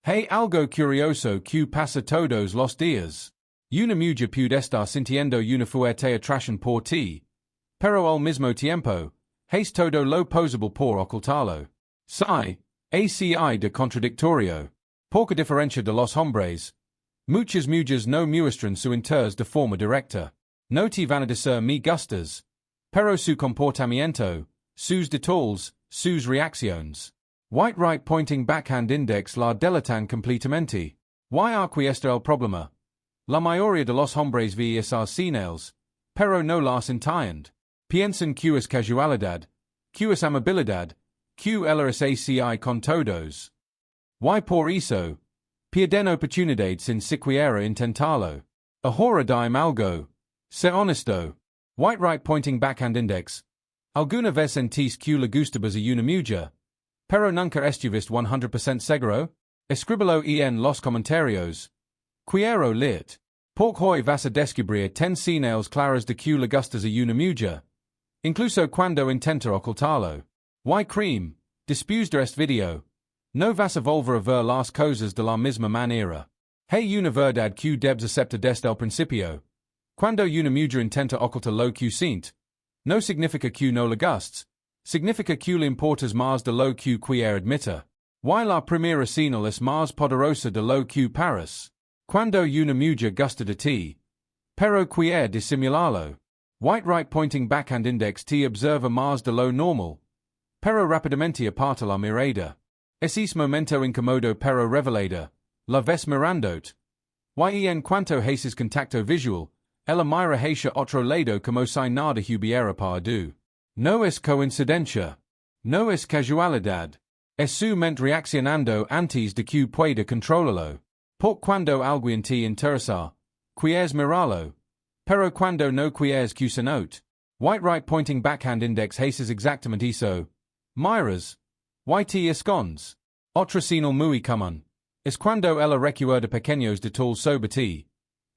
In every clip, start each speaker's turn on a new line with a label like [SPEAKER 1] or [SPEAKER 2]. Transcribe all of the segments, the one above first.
[SPEAKER 1] Hey algo curioso que pasa todos los días. Una mujer puede estar sintiendo una fuerte atracción por ti, pero al mismo tiempo, hace todo lo posible por ocultarlo. ACI de contradictorio. Poca diferencia de los hombres. Muchas mujeres no muestran su interés de forma directa. No te van a decir me gustas. Pero su comportamiento, sus detalles, sus reacciones. White right pointing backhand index la delatan completamente. Y aquí está el problema. La mayoría de los hombres ve esas señales, pero no las entiende. Piensan que es casualidad, que es amabilidad, que ella es ACI con todos. Y por eso, pierden oportunidad sin siquiera intentarlo. Ahora dime algo. Sé honesto. White right pointing backhand index. Alguna vez sentís que le gustabas a una mujer, pero nunca estuviste 100% seguro? Escríbelo en los comentarios. Quiero lit. Porque hoy vas a descubrir 10 señales claras de que le gustas a una mujer, incluso cuando intenta ocultarlo. Y cream, después de este video, no vas a volver a ver las cosas de la misma manera. Hay una verdad que debes aceptar desde el principio. Cuando una mujer intenta ocultar lo que siente, no significa que no le gustes. Significa que le importas más de lo que quiere admitir. Y la primera señal es más poderosa de lo que parece. Cuando una mujer gusta de ti, pero quiere disimularlo. White right pointing backhand index te observa más de lo normal, pero rápidamente aparta la mirada. Ese momento incómodo pero revelador, la ves mirándote. Y en cuanto haces contacto visual, ella mira hacia otro lado como si nada hubiera pasado. No es coincidencia. No es casualidad. Es su mente reaccionando antes de que pueda controlarlo. Por cuando algo en te interesa, quieres mirarlo. Pero cuando no quieres que se note. White right pointing backhand index haces exactamente eso. Miras. Y te escondes. Otra señal muy común. Es cuando ella recuerda pequeños detalles sobre ti.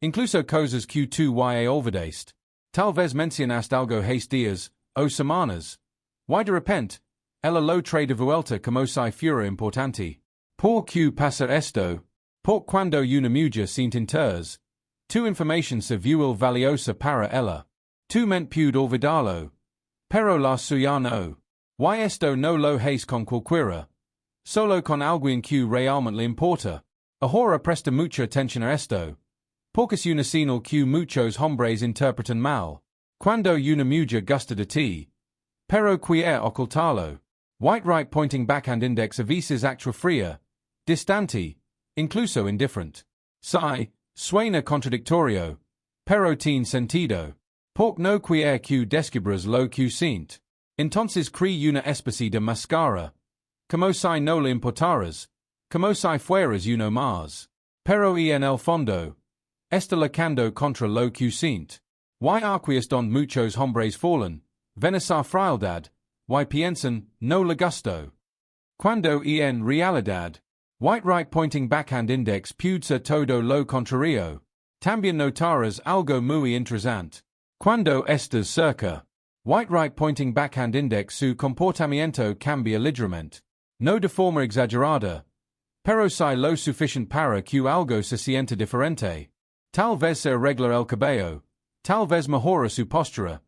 [SPEAKER 1] Incluso cosas que tú ya olvidaste. Tal vez mencionaste algo hace días, o semanas. Y de repente, ella lo trae de vuelta como si fuera importante. ¿Por qué pasa esto? Por cuando una mujer siente interés, tu información se vuelve valiosa para ella. Tu mente puede olvidarlo. Pero la suya no. Y esto no lo hace con cualquiera. Solo con alguien que realmente le importa. Ahora presta mucha atención a esto. Porque es una señal que muchos hombres interpretan mal. Cuando una mujer gusta de ti, pero quiere ocultarlo. White right pointing backhand index a veces actúa fría, distante, incluso indifferent. Suena contradictorio, pero tiene sentido. Porque no quiere que descubras lo que siente. Entonces cree una especie de máscara. Como si no le importaras, como si fueras uno más. Pero en el fondo, está luchando contra lo que siente. Y aquí es donde muchos hombres fallen, ven esa frialdad, y piensan, no le gusto. Cuando en realidad, white right pointing backhand index puede ser todo lo contrario. También notarás algo muy interesante. Cuando estás cerca, white right pointing backhand index su comportamiento cambia ligeramente. No de forma exagerada, pero si lo suficiente para que algo se sienta diferente. Tal vez se arregla el cabello. Tal vez mejora su postura.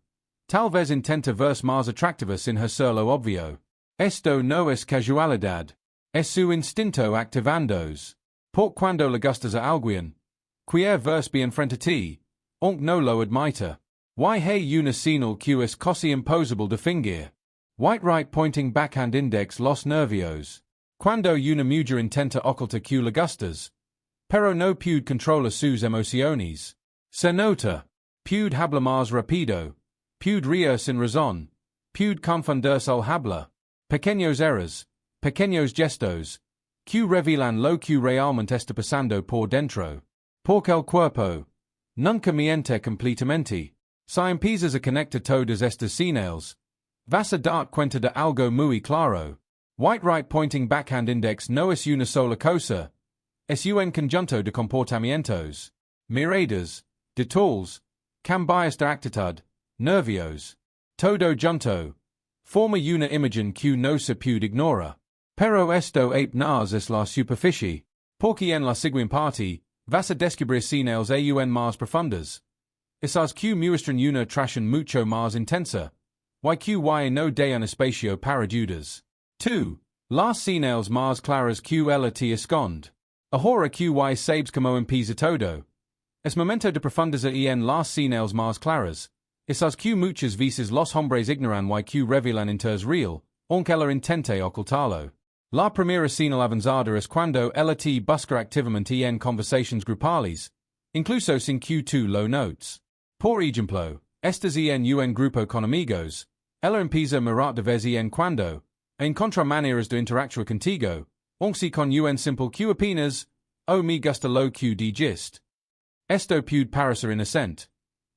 [SPEAKER 1] Tal vez intenta verse más atractiva sin hacerlo obvio. Esto no es casualidad. Es su instinto activándose. Por cuando le gustas a alguien, quiere verse bien frente a ti, aunque no lo admita. Y hay una señal que es casi imposible de fingir. White right pointing backhand index los nervios. Cuando una mujer intenta ocultar que le gustas, pero no puede controlar sus emociones. Se nota. Puede hablar más rápido. Puede reír sin razón. Puede confundirse al hablar. Pequeños errores. Pequeños gestos. Que revelan lo que realmente está pasando por dentro. Porque el cuerpo nunca miente completamente. Si empiezas a conectar todas estas señales, vas a dar cuenta de algo muy claro. White right pointing backhand index no es una sola cosa. Es un conjunto de comportamientos, miradas, detalles, cambios de actitud, nervios. Todo junto. Forma una imagen que no se puede ignorar. Pero esto apenas es la superficie. porque en la siguiente parte, vas a descubrir señales aún más profundas. Esas que muestran una atracción mucho más intensa. Y no de un espacio para dudas. 2. Las señales más claras que ella te esconde. Ahora que sabes como empieza todo. Es momento de profundizar en las señales más claras. Esas que muchas veces los hombres ignoran y que revelan interés real, aunque ella intente ocultarlo. La primera señal avanzada es cuando ella te busca activamente en conversaciones grupales, incluso sin que tú lo notes. Por ejemplo, estás en un grupo con amigos, ella empieza a mirar de vez en cuando, a encontrar maneras de interactuar contigo, aunque con un simple que apenas, me gusta lo que dijiste. Esto puede parecer inocente.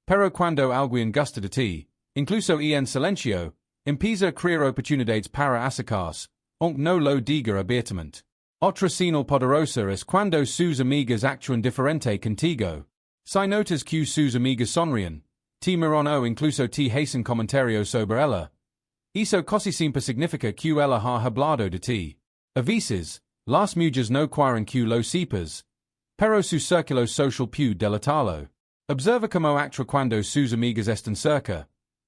[SPEAKER 1] Pero cuando alguien gusta de ti, incluso en silencio, empieza a crear oportunidades para acercarse, aunque no lo diga abiertamente. Otra señal poderosa es cuando sus amigas actúan diferente contigo. Si notas que sus amigas sonríen, te miran o incluso te hacen comentarios sobre ella, eso casi siempre significa que ella ha hablado de ti. A veces, las mujeres no quieren que lo sepas, pero su círculo social puede delatarlo. Observa como actúa cuando sus amigas están cerca.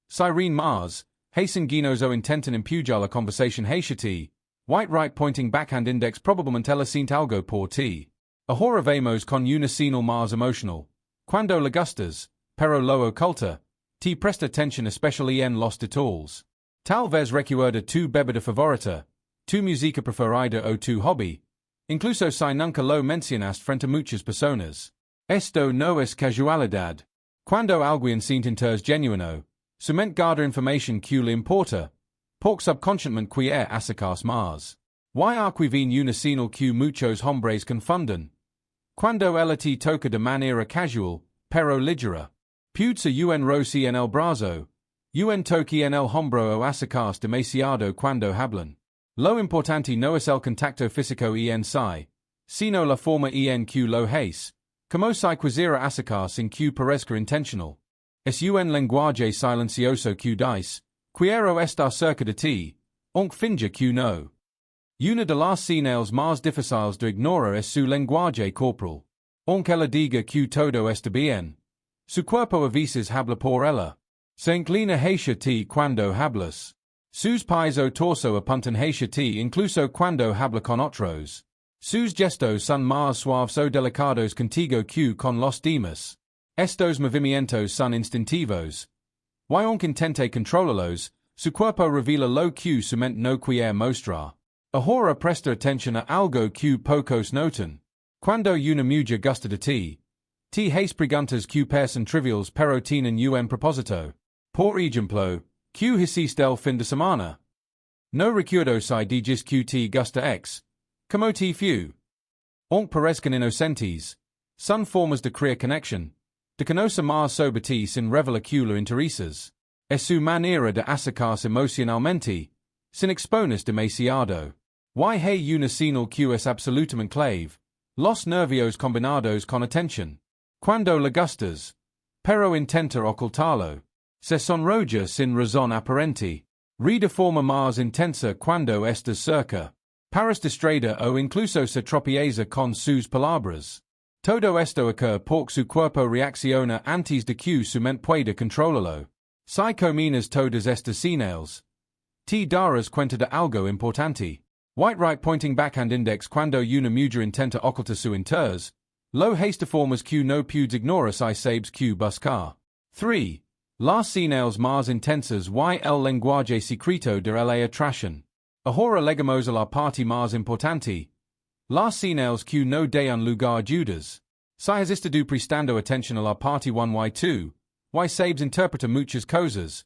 [SPEAKER 1] Si ríen más, hacen guiños o intentan empujar la conversación hacia ti, white right pointing backhand index probablemente ella siente algo por ti. Ahora vemos con una señal más emocional. Cuando le gustas, pero lo oculta, te presta atención especially en los detalles. Tal vez recuerda tu bebida favorita, tu música preferida o tu hobby, incluso si nunca lo mencionaste frente a muchas personas. Esto no es casualidad. Cuando alguien siente interés genuino, sumente guarda información que le importa, porque subconscientemente quiere acercarse más. Y aquí una señal que muchos hombres confunden. Cuando ella te toca de manera casual, pero ligera. Puede ser un roce en el brazo, un toque en el hombro o acercarse demasiado cuando hablan. Lo importante no es el contacto físico en sí, sino la forma en que lo hace, como si quisiera acercarse sin que parezca intencional. Es un lenguaje silencioso que dice, quiero estar cerca de ti, aunque finja que no. Una de las señales más difíciles de ignorar es su lenguaje corporal. Aunque ella diga que todo está bien, su cuerpo a veces habla por ella. Se inclina hacia ti cuando hablas. Sus pies o torso apuntan hacia ti incluso cuando habla con otros. Sus gestos son más suaves o delicados contigo que con los demás. Estos movimientos son instintivos. Y aunque intente controlarlos, su cuerpo revela lo que su mente no quiere mostrar. Ahora presta atención a algo que pocos notan. Cuando una mujer gusta de ti, te hace preguntas que parecen triviales pero tienen un propósito. Por ejemplo, ¿qué hiciste el fin de semana? No recuerdo si dices que te gusta X. ¿Cómo te fue? Aunque parezcan inocentes, son formas de crear conexión, de conocer más sobre ti sin revelar que lo interesas. Es su manera de acercarse emocionalmente, sin exponerse demasiado. Y hay una señal que es absolutamente clave. Los nervios combinados con atención. Cuando le gustas, pero intenta ocultarlo. Se sonroja sin razón aparente. Ríe de forma más intensa cuando estás cerca. Pares distraída o incluso se tropieza con sus palabras. Todo esto ocurre porque su cuerpo reacciona antes de que su mente pueda controlarlo. Si cominas todas estas señales, te darás cuenta de algo importante. White right pointing backhand index cuando una mujer intenta ocultar su interés, lo hace de formas que no puedes ignorar si sabes que buscar. 3. Las señales más intensas y el lenguaje secreto de la atracción. Ahora llegamos a la parte más importante. Las señales que no dan lugar a dudas. Si has estado prestando atención a la parte 1 y 2, y sabes interpretar muchas cosas.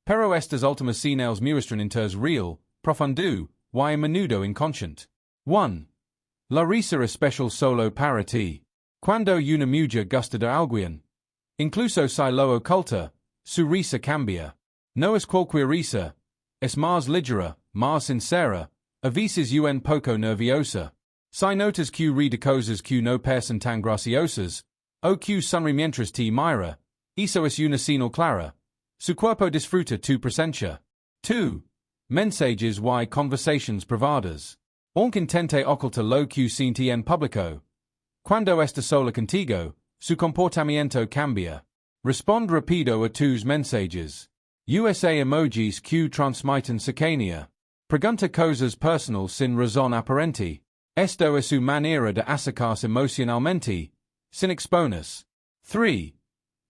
[SPEAKER 1] Pero estas últimas señales muestran interés real, profundo, y a menudo inconsciente. 1. La risa especial solo para ti. Cuando una mujer gusta de alguien, incluso si lo oculta, su risa cambia. No es cualquier risa, es más ligera, más sincera, a veces un poco nerviosa. Si notas que ríe de cosas que no parecen tan graciosas, o que sonríe mientras te mira, eso es una señal clara. Su cuerpo disfruta tu presencia. 2. Mensajes y conversaciones privadas. Aunque intente ocultar lo que siente en público. Cuando está sola contigo, su comportamiento cambia. Respond rápido a tus mensajes. USA emojis que transmiten cercanía. Pregunta cosas personales sin razón aparente. Esto es su manera de acercarse emocionalmente, sin exponerse. 3.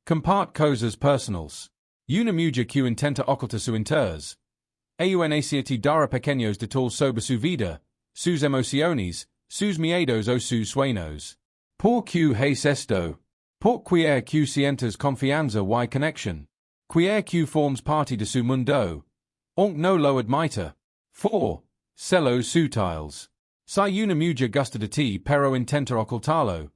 [SPEAKER 1] Comparte cosas personales. Una mujer que intenta ocultar su interés. Una cierta dara pequeños detalles sobre su vida, sus emociones, sus miedos o sus sueños. ¿Por qué es esto? Por quiere que sientas confianza y conexión. Quiere que forms parte de su mundo. Aunque no lo admita. 4. Celos sutiles. Si una mujer gusta de ti pero intenta ocultarlo.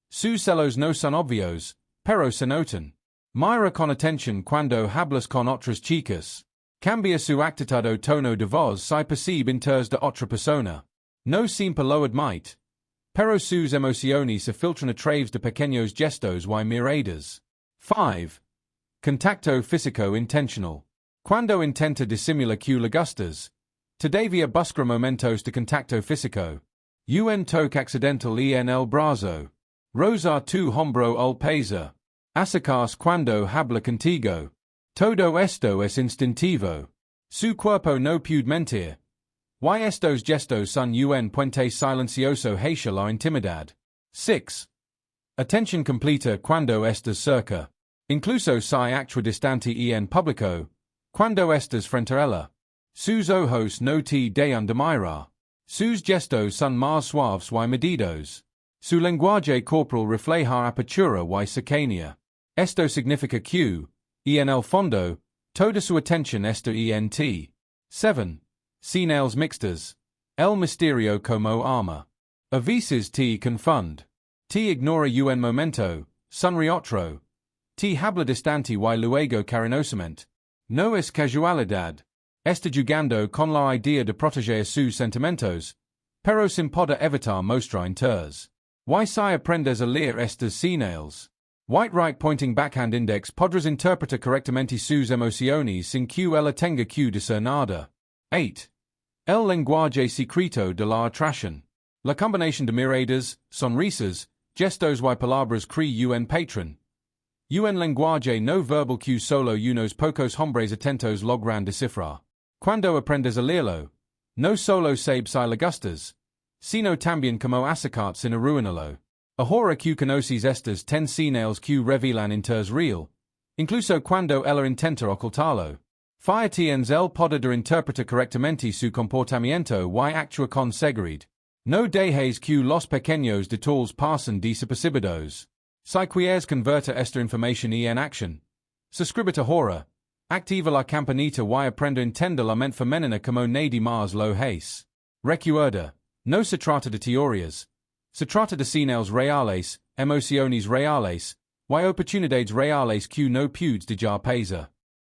[SPEAKER 1] Sus celos no son obvios, pero se notan. Mira con atención cuando hablas con otras chicas. Cambia su actitud o tono de voz si percibe interés de otra persona. No siempre lo admite. Pero sus emociones se filtran a través de pequeños gestos y miradas. 5. Contacto físico intencional. Cuando intenta disimular que le gustas. Todavía busca momentos de contacto físico. Un toque accidental en el brazo. Rozar tu hombro al pasar. Acercarse cuando habla contigo. Todo esto es instintivo. Su cuerpo no puede mentir. Y estos gestos son un puente silencioso hacia la intimidad. 6. Atención completa cuando estás cerca. Incluso si actúa distante en público. Cuando estás frente a ella. Sus ojos no te dejan de mirar. Sus gestos son más suaves y medidos. Su lenguaje corporal refleja apertura y cercanía. Esto significa que, en el fondo, toda su atención está en ti. 7. Señales mixtas. El misterio como arma. A veces te confunde. Te ignora un momento, sonríe otro. Te habla distante y luego cariñosamente. No es casualidad. Está jugando con la idea de proteger sus sentimientos, pero sin poder evitar mostrar interés. Y si aprendes a leer estas señales. White right pointing backhand index podrás interpretar correctamente sus emociones sin que ella tenga que discernirla. 8. El lenguaje secreto de la atracción. La combinación de miradas, sonrisas, gestos y palabras crea un patrón. Un lenguaje no verbal que solo unos pocos hombres atentos logran descifrar. Cuando aprendes a leerlo, no solo sabes si le gustas, sino también como acercarse sin arruinarlo. Ahora que conoces estas 10 señales que revelan interés real, incluso cuando ella intenta ocultarlo. Fire tienes el poder de interpretar correctamente su comportamiento y actúa con seguridad. No dejes que los pequeños detalles pasen desapercibidos. Si quieres convertir esta información en acción, suscríbete ahora, activa la campanita y aprende a entender la mente femenina como nadie más lo hace. Recuerda, no se trata de teorías. Se trata de señales reales, emociones reales, y oportunidades reales que no puedes dejar pasar.